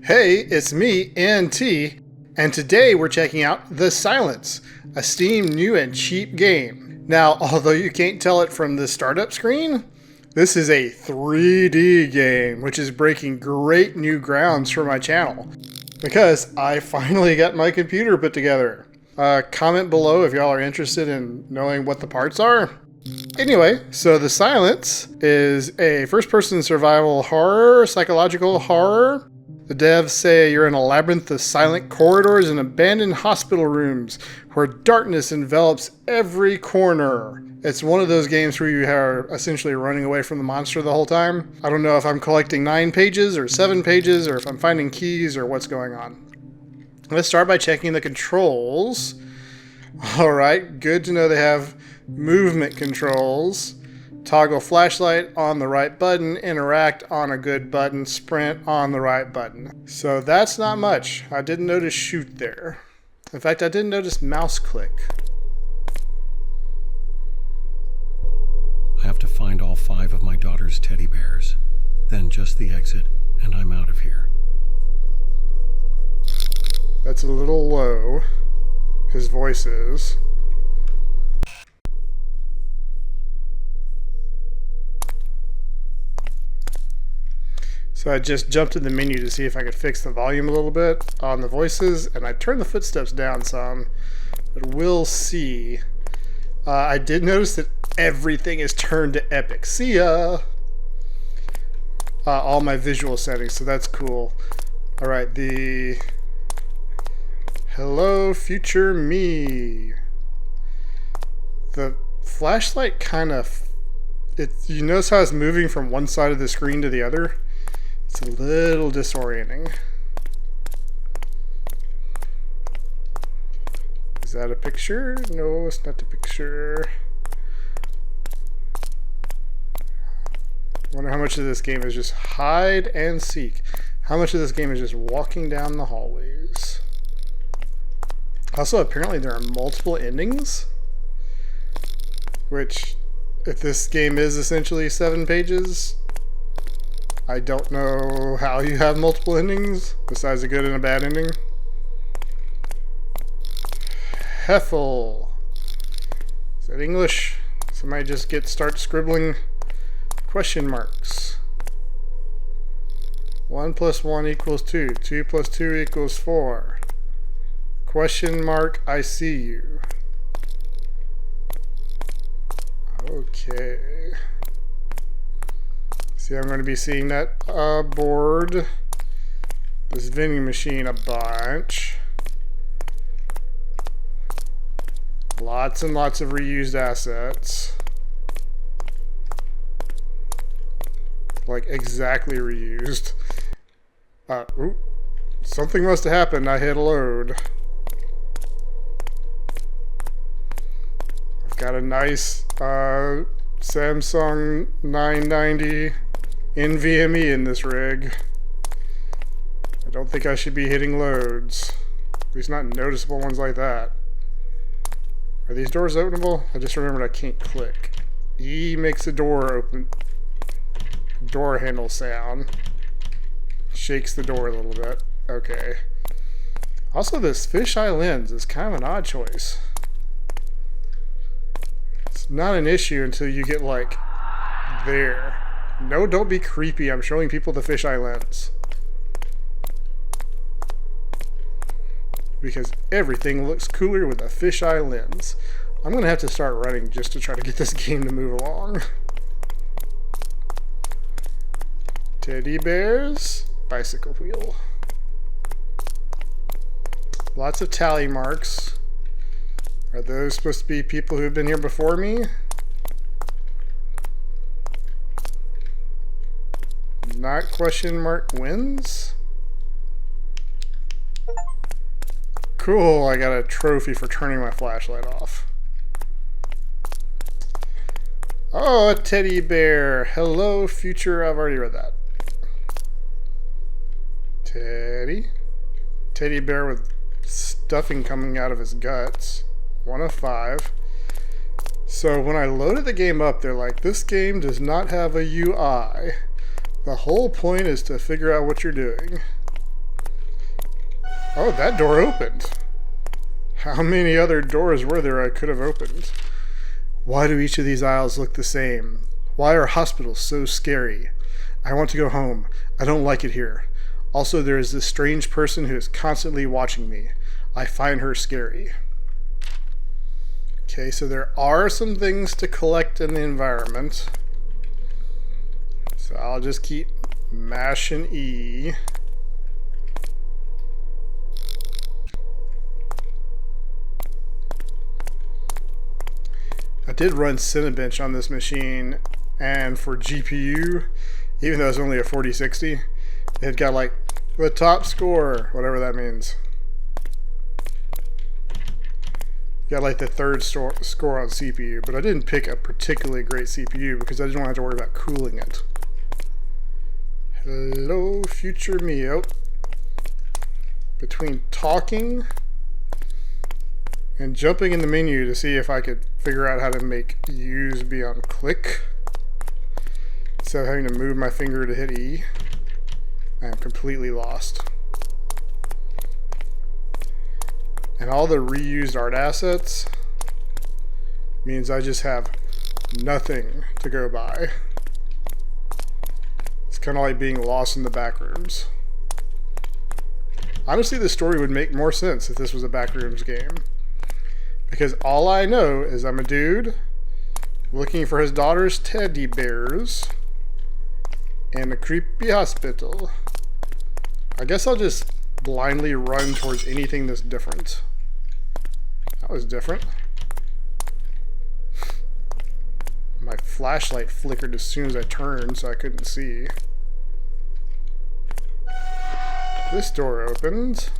Hey, it's me, NT, and today we're checking out The Silence, a Steam new and cheap game. Now, although you can't tell it from the startup screen, this is a 3D game, which is breaking great new grounds for my channel, because I finally got my computer put together. Comment below if y'all are interested in knowing what the parts are. Anyway, so The Silence is a first-person survival horror, psychological horror. The devs say you're in a labyrinth of silent corridors and abandoned hospital rooms where darkness envelops every corner. It's one of those games where you are essentially running away from the monster the whole time. I don't know if I'm collecting 9 pages or 7 pages or if I'm finding keys or what's going on. Let's start by checking the controls. Alright, good to know they have movement controls. Toggle flashlight on the right button, interact on a good button, sprint on the right button. So that's not much. I didn't notice shoot there. In fact, I didn't notice mouse click. I have to find all 5 of my daughter's teddy bears. Then just the exit, and I'm out of here. That's a little low. His voice is. So I just jumped in the menu to see if I could fix the volume a little bit on the voices, and I turned the footsteps down some, but we'll see. I did notice that everything is turned to epic. See ya! All my visual settings, so that's cool. Alright, the hello future me. The flashlight kind of, you notice how it's moving from one side of the screen to the other? It's a little disorienting. Is that a picture? No, it's not a picture. I wonder how much of this game is just hide and seek. How much of this game is just walking down the hallways. Also, apparently there are multiple endings. Which, if this game is essentially 7 pages, I don't know how you have multiple endings, besides a good and a bad ending. Heffel. Is that English? Somebody just start scribbling question marks. 1 + 1 = 2. 2 + 2 = 4. Question mark, I see you. Okay. See, I'm going to be seeing that board, this vending machine a bunch. Lots and lots of reused assets. Like, exactly reused. Ooh, something must have happened. I hit load. I've got a nice Samsung 990 NVMe in this rig. I don't think I should be hitting loads. At least not noticeable ones like that. Are these doors openable? I just remembered I can't click. E makes the door open. Door handle sound. Shakes the door a little bit. Okay. Also, this fisheye lens is kind of an odd choice. It's not an issue until you get like there. No, don't be creepy. I'm showing people the fisheye lens. Because everything looks cooler with a fisheye lens. I'm going to have to start running just to try to get this game to move along. Teddy bears. Bicycle wheel. Lots of tally marks. Are those supposed to be people who have been here before me? Not question mark wins? Cool, I got a trophy for turning my flashlight off. Oh, a teddy bear. Hello, future. I've already read that. Teddy bear with stuffing coming out of his guts. 1 of 5. So when I loaded the game up, they're like, this game does not have a UI. The whole point is to figure out what you're doing. Oh, that door opened. How many other doors were there I could have opened? Why do each of these aisles look the same? Why are hospitals so scary? I want to go home. I don't like it here. Also, there is this strange person who is constantly watching me. I find her scary. Okay, so there are some things to collect in the environment. So I'll just keep mashing E. I did run Cinebench on this machine, and for GPU, even though it's only a 4060, it got like the top score, whatever that means. Got like the third score on CPU, but I didn't pick a particularly great CPU because I didn't want to have to worry about cooling it. Hello, future me. Oh. Between talking and jumping in the menu to see if I could figure out how to make U's be on click instead of having to move my finger to hit E, I am completely lost. And all the reused art assets means I just have nothing to go by. It's kind of like being lost in the back rooms. Honestly, the story would make more sense if this was a backrooms game. Because all I know is I'm a dude looking for his daughter's teddy bears in a creepy hospital. I guess I'll just blindly run towards anything that's different. That was different. My flashlight flickered as soon as I turned, so I couldn't see. This door opened.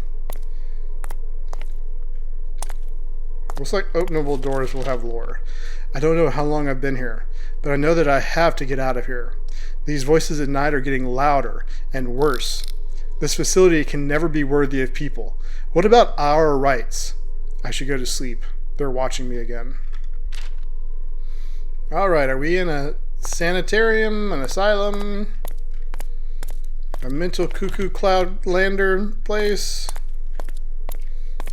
Looks like openable doors will have lore. I don't know how long I've been here, but I know that I have to get out of here. These voices at night are getting louder and worse. This facility can never be worthy of people. What about our rights? I should go to sleep. They're watching me again. Alright, are we in a sanitarium, an asylum, a mental cuckoo cloud lander place?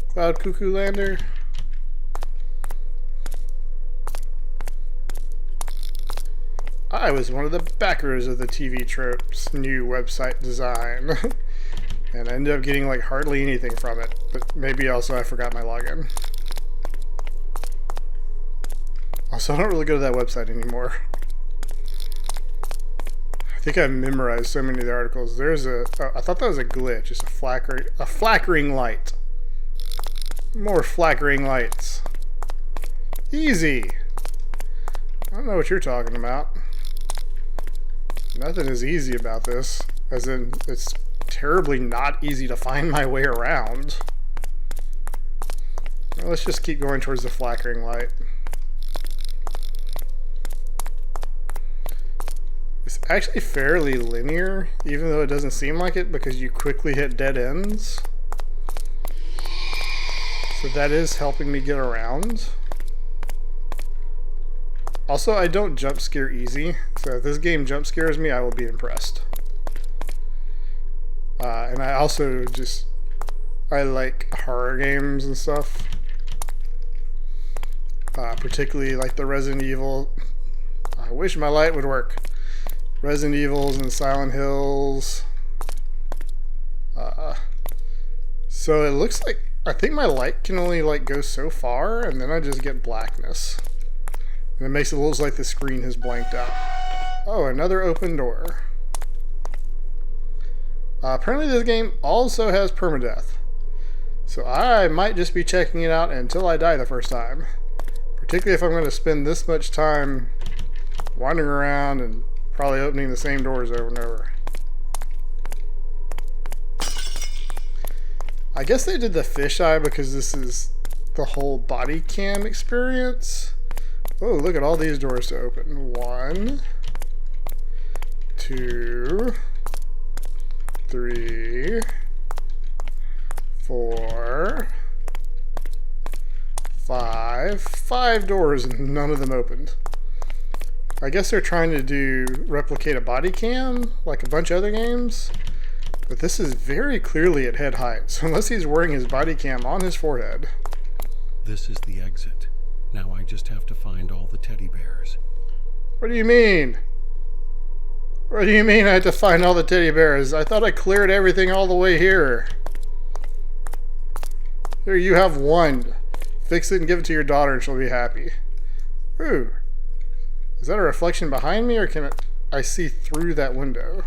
Cloud cuckoo lander? I was one of the backers of the TV Tropes new website design. And I ended up getting like hardly anything from it. But maybe also I forgot my login. Also, I don't really go to that website anymore. I think I've memorized so many of the articles. There's a... I thought that was a glitch. It's a flackering light. More flackering lights. Easy. I don't know what you're talking about. Nothing is easy about this, as in it's terribly not easy to find my way around. Well, let's just keep going towards the flackering light. It's actually fairly linear, even though it doesn't seem like it, because you quickly hit dead ends. So that is helping me get around. Also, I don't jump scare easy, so if this game jump scares me, I will be impressed. And I also I like horror games and stuff. Particularly like the Resident Evil. I wish my light would work. Resident Evils and Silent Hills. So it looks like, I think my light can only like go so far, and then I just get blackness. And it makes it look like the screen has blanked out. Oh, another open door. Apparently this game also has permadeath. So I might just be checking it out until I die the first time. Particularly if I'm going to spend this much time wandering around and probably opening the same doors over and over. I guess they did the fisheye because this is the whole body cam experience. Oh, look at all these doors to open. 1, 2, 3, 4, 5. 5 doors and none of them opened. I guess they're trying to replicate a body cam like a bunch of other games. But this is very clearly at head height, so unless he's wearing his body cam on his forehead. This is the exit. Now I just have to find all the teddy bears. What do you mean? What do you mean I have to find all the teddy bears? I thought I cleared everything all the way here. Here, you have one. Fix it and give it to your daughter and she'll be happy. Ooh. Is that a reflection behind me or can I see through that window?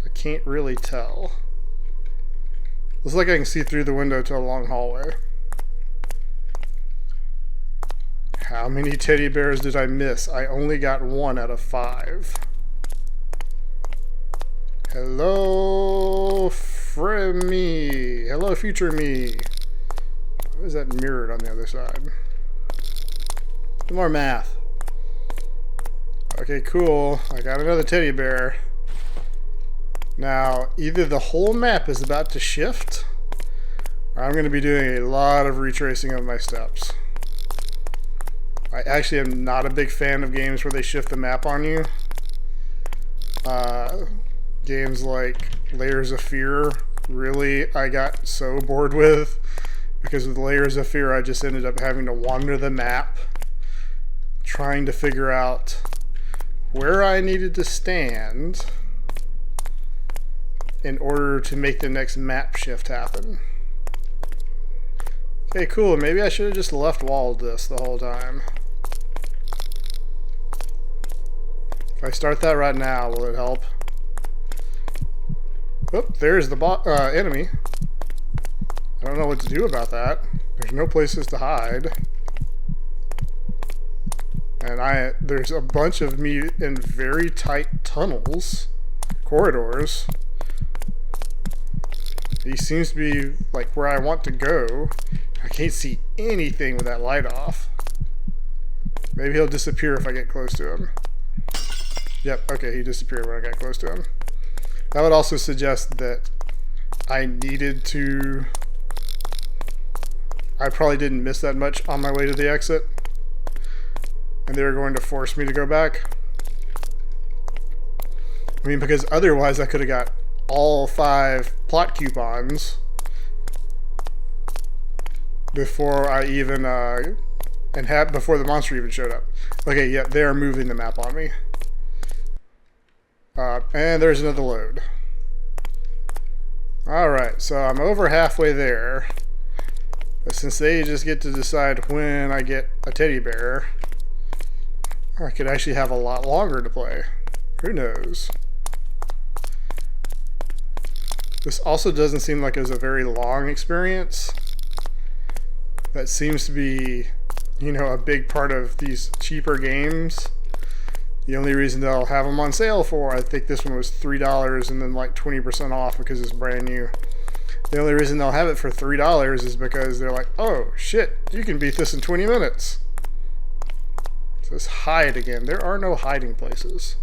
I can't really tell. Looks like I can see through the window to a long hallway. How many teddy bears did I miss? I only got 1 out of 5. Hello, me. Hello, future me. What is that mirrored on the other side? Some more math. Okay, cool. I got another teddy bear. Now, either the whole map is about to shift, or I'm going to be doing a lot of retracing of my steps. I actually am not a big fan of games where they shift the map on you. Games like Layers of Fear, really, I got so bored with. Because with Layers of Fear, I just ended up having to wander the map, trying to figure out where I needed to stand in order to make the next map shift happen. Okay, cool. Maybe I should have just left walled this the whole time. If I start that right now, will it help? Oop, there's the enemy. I don't know what to do about that. There's no places to hide. And there's a bunch of me in very tight tunnels, corridors. He seems to be like where I want to go. I can't see anything with that light off. Maybe he'll disappear if I get close to him. Yep, okay, he disappeared when I got close to him. That would also suggest that I needed to... I probably didn't miss that much on my way to the exit. And they were going to force me to go back. I mean, because otherwise I could have got all 5 plot coupons before I even, before the monster even showed up. Okay, yeah, they're moving the map on me. And there's another load. Alright, so I'm over halfway there. But since they just get to decide when I get a teddy bear, I could actually have a lot longer to play. Who knows? This also doesn't seem like it was a very long experience. That seems to be, you know, a big part of these cheaper games. The only reason they'll have them on sale for, I think this one was $3 and then like 20% off because it's brand new. The only reason they'll have it for $3 is because they're like, oh shit, you can beat this in 20 minutes. So let's hide again. There are no hiding places.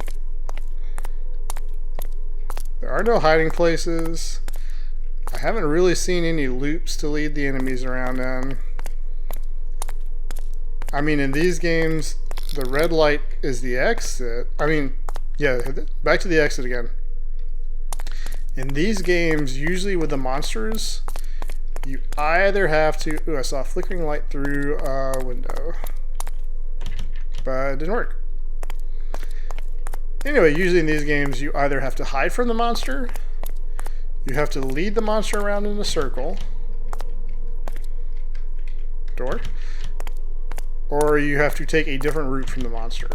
There are no hiding places. I haven't really seen any loops to lead the enemies around in. I mean, in these games, the red light is the exit. I mean, yeah, back to the exit again. In these games, usually with the monsters, you either have to... Ooh, I saw a flickering light through a window. But it didn't work. Anyway, usually in these games, you either have to hide from the monster, you have to lead the monster around in a circle, door, or you have to take a different route from the monster.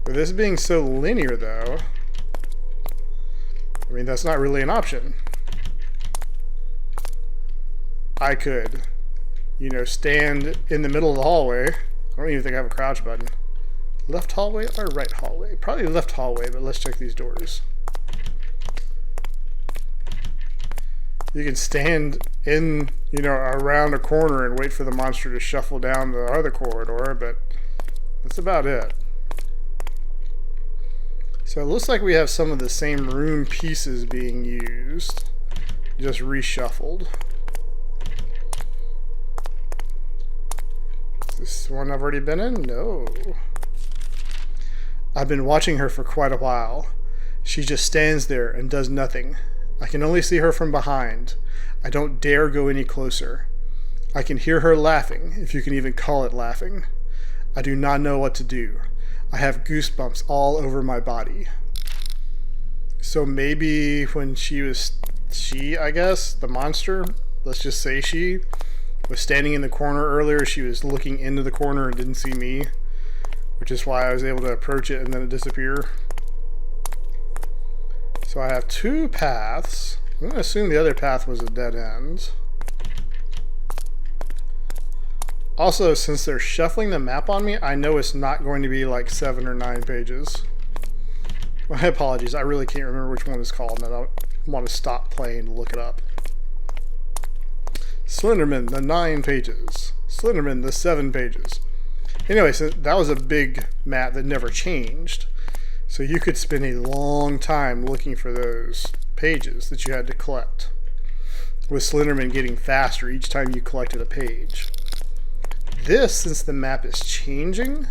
With this being so linear, though, I mean, that's not really an option. I could, you know, stand in the middle of the hallway. I don't even think I have a crouch button. Left hallway or right hallway? Probably left hallway, but let's check these doors. You can stand in, you know, around a corner and wait for the monster to shuffle down the other corridor, but that's about it. So it looks like we have some of the same room pieces being used, just reshuffled. Is this one I've already been in? No. I've been watching her for quite a while. She just stands there and does nothing. I can only see her from behind. I don't dare go any closer. I can hear her laughing, if you can even call it laughing. I do not know what to do. I have goosebumps all over my body. So maybe when I guess, the monster, let's just say she, was standing in the corner earlier, she was looking into the corner and didn't see me, which is why I was able to approach it and then it disappear. So I have two paths. I'm going to assume the other path was a dead end. Also, since they're shuffling the map on me, I know it's not going to be like 7 or 9 pages. My apologies, I really can't remember which one it's called, and I don't want to stop playing to look it up. Slenderman, the 9 pages. Slenderman, the 7 pages. Anyway, so that was a big map that never changed. So you could spend a long time looking for those pages that you had to collect, with Slenderman getting faster each time you collected a page. This, since the map is changing,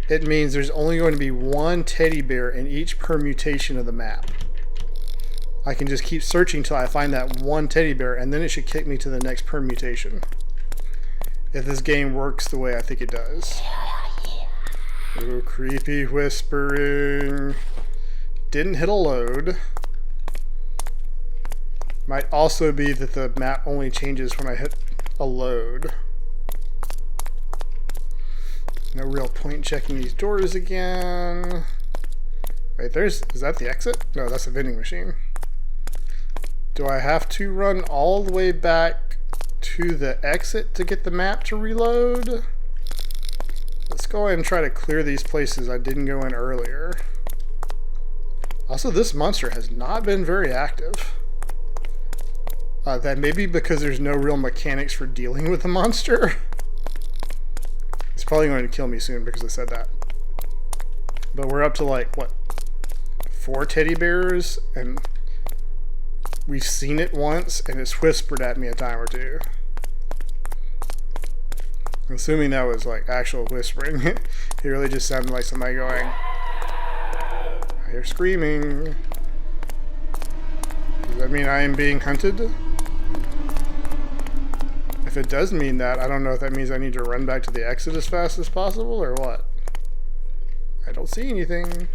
it means there's only going to be one teddy bear in each permutation of the map. I can just keep searching till I find that one teddy bear, and then it should kick me to the next permutation. If this game works the way I think it does. Ooh, creepy whispering. Didn't hit a load. Might also be that the map only changes when I hit a load. No real point checking these doors again. Wait, is that the exit? No, that's a vending machine. Do I have to run all the way back to the exit to get the map to reload? Let's go ahead and try to clear these places I didn't go in earlier. Also, this monster has not been very active. That may be because there's no real mechanics for dealing with the monster. It's probably going to kill me soon because I said that. But we're up to like, what, 4 teddy bears? And we've seen it once, and it's whispered at me a time or two. Assuming that was like actual whispering. It really just sounded like somebody going, I hear screaming. Does that mean I am being hunted? If it does mean that, I don't know if that means I need to run back to the exit as fast as possible or what. I don't see anything.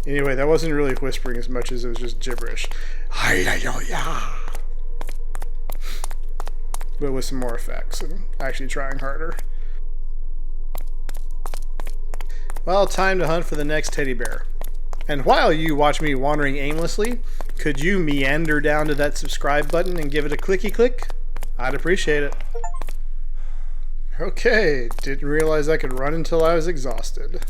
Anyway, that wasn't really whispering as much as it was just gibberish. But with some more effects and actually trying harder. Well, time to hunt for the next teddy bear. And while you watch me wandering aimlessly, could you meander down to that subscribe button and give it a clicky click? I'd appreciate it. Okay, didn't realize I could run until I was exhausted.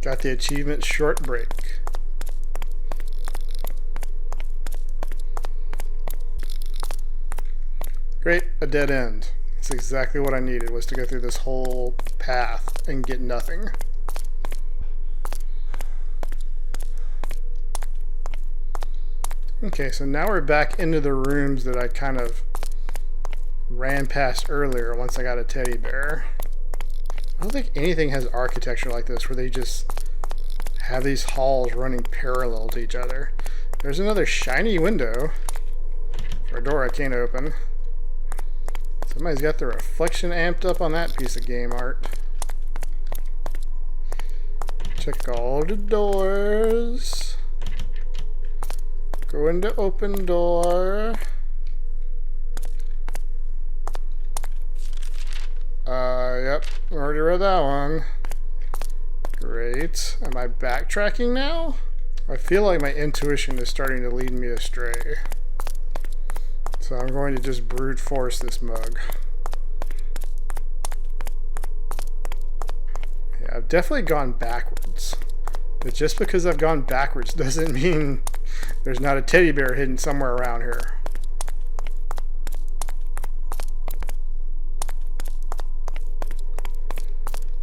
Got the achievement short break. Great, a dead end. That's exactly what I needed, was to go through this whole path and get nothing. Okay, so now we're back into the rooms that I kind of ran past earlier once I got a teddy bear. I don't think anything has architecture like this where they just have these halls running parallel to each other. There's another shiny window for a door I can't open. Somebody's got the reflection amped up on that piece of game art. Check all the doors. Go into open door. Yep, already read that one. Great. Am I backtracking now? I feel like my intuition is starting to lead me astray. So I'm going to just brute force this mug. Yeah, I've definitely gone backwards. But just because I've gone backwards doesn't mean there's not a teddy bear hidden somewhere around here.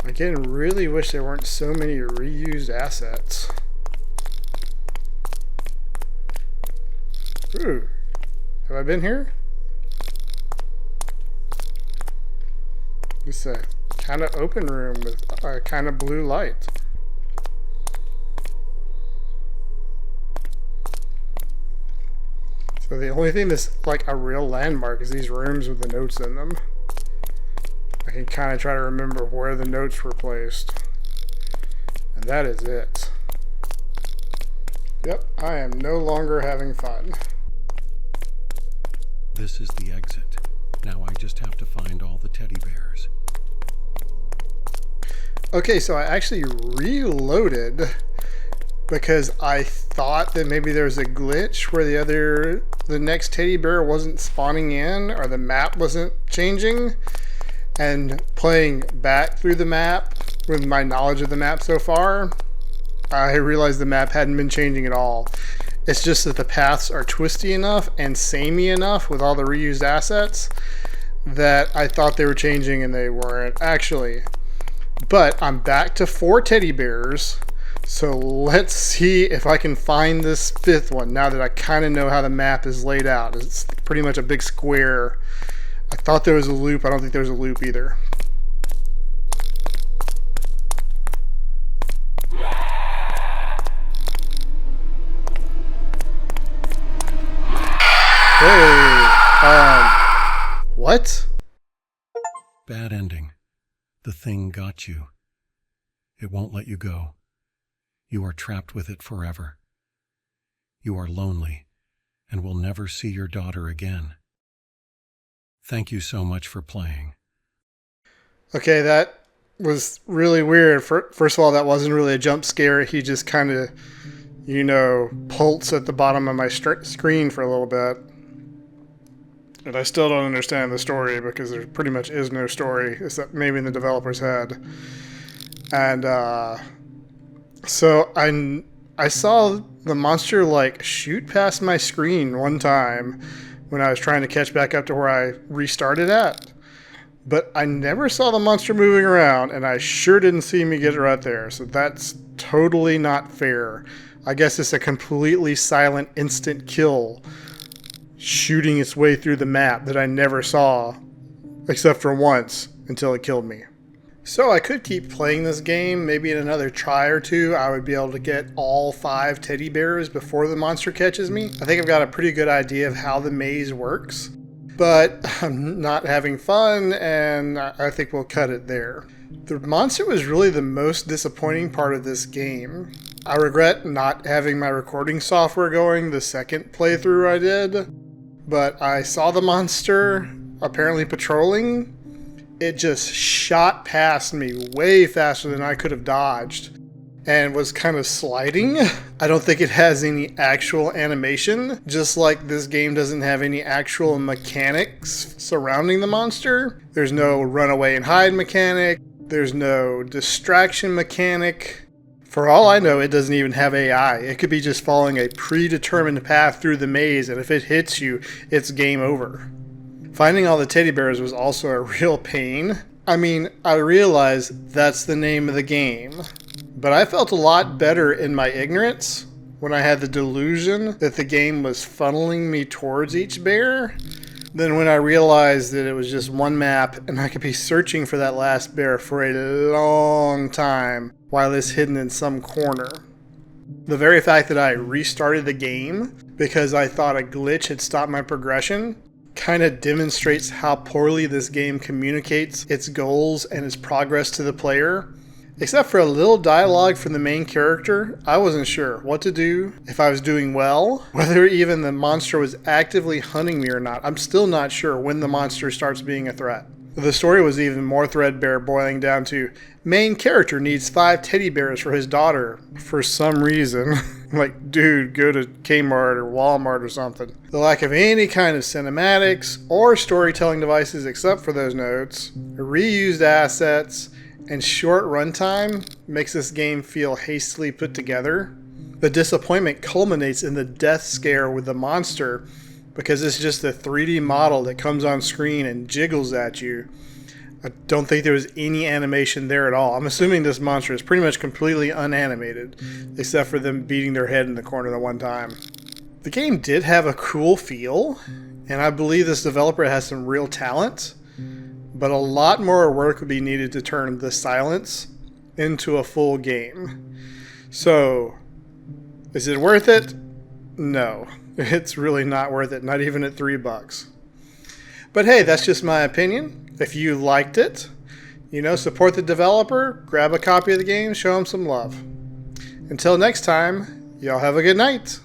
Again, really wish there weren't so many reused assets. Ooh. Have I been here? It's a kind of open room with a kind of blue light. So the only thing that's like a real landmark is these rooms with the notes in them. I can kind of try to remember where the notes were placed. And that is it. Yep, I am no longer having fun. This is the exit. Now I just have to find all the teddy bears. Okay, so I actually reloaded because I thought that maybe there was a glitch where the next teddy bear wasn't spawning in or the map wasn't changing. And playing back through the map with my knowledge of the map so far, I realized the map hadn't been changing at all. It's just that the paths are twisty enough and samey enough with all the reused assets that I thought they were changing and they weren't actually. But I'm back to 4 teddy bears, so let's see if I can find this 5th one now that I kind of know how the map is laid out. It's pretty much a big square. I thought there was a loop. I don't think there's a loop either. Hey, what? Bad ending. The thing got you. It won't let you go. You are trapped with it forever. You are lonely and will never see your daughter again. Thank you so much for playing. Okay, that was really weird. First of all, that wasn't really a jump scare. He just kind of, pulsed at the bottom of my screen for a little bit. And I still don't understand the story because there pretty much is no story, except maybe in the developer's head. And so I saw the monster like shoot past my screen one time when I was trying to catch back up to where I restarted at. But I never saw the monster moving around, and I sure didn't see me get it right there. So that's totally not fair. I guess it's a completely silent instant kill shooting its way through the map that I never saw, except for once, until it killed me. So I could keep playing this game. Maybe in another try or two, I would be able to get all 5 teddy bears before the monster catches me. I think I've got a pretty good idea of how the maze works, but I'm not having fun, and I think we'll cut it there. The monster was really the most disappointing part of this game. I regret not having my recording software going the second playthrough I did, but I saw the monster apparently patrolling. It just shot past me way faster than I could have dodged and was kind of sliding. I don't think it has any actual animation, just like this game doesn't have any actual mechanics surrounding the monster. There's no runaway and hide mechanic. There's no distraction mechanic. For all I know, it doesn't even have AI. It could be just following a predetermined path through the maze, and if it hits you, it's game over. Finding all the teddy bears was also a real pain. I mean, I realize that's the name of the game, but I felt a lot better in my ignorance when I had the delusion that the game was funneling me towards each bear than when I realized that it was just one map and I could be searching for that last bear for a long time while it's hidden in some corner. The very fact that I restarted the game because I thought a glitch had stopped my progression kind of demonstrates how poorly this game communicates its goals and its progress to the player. Except for a little dialogue from the main character, I wasn't sure what to do, if I was doing well, whether even the monster was actively hunting me or not. I'm still not sure when the monster starts being a threat. The story was even more threadbare, boiling down to main character needs 5 teddy bears for his daughter for some reason. Like, dude, go to Kmart or Walmart or something. The lack of any kind of cinematics or storytelling devices except for those notes, reused assets, and short runtime makes this game feel hastily put together. The disappointment culminates in the death scare with the monster because it's just a 3D model that comes on screen and jiggles at you. I don't think there was any animation there at all. I'm assuming this monster is pretty much completely unanimated, except for them beating their head in the corner the one time. The game did have a cool feel, and I believe this developer has some real talent, but a lot more work would be needed to turn the Silence into a full game. So, is it worth it? No, it's really not worth it, not even at $3. But hey, that's just my opinion. If you liked it, support the developer, grab a copy of the game, show them some love. Until next time, y'all have a good night.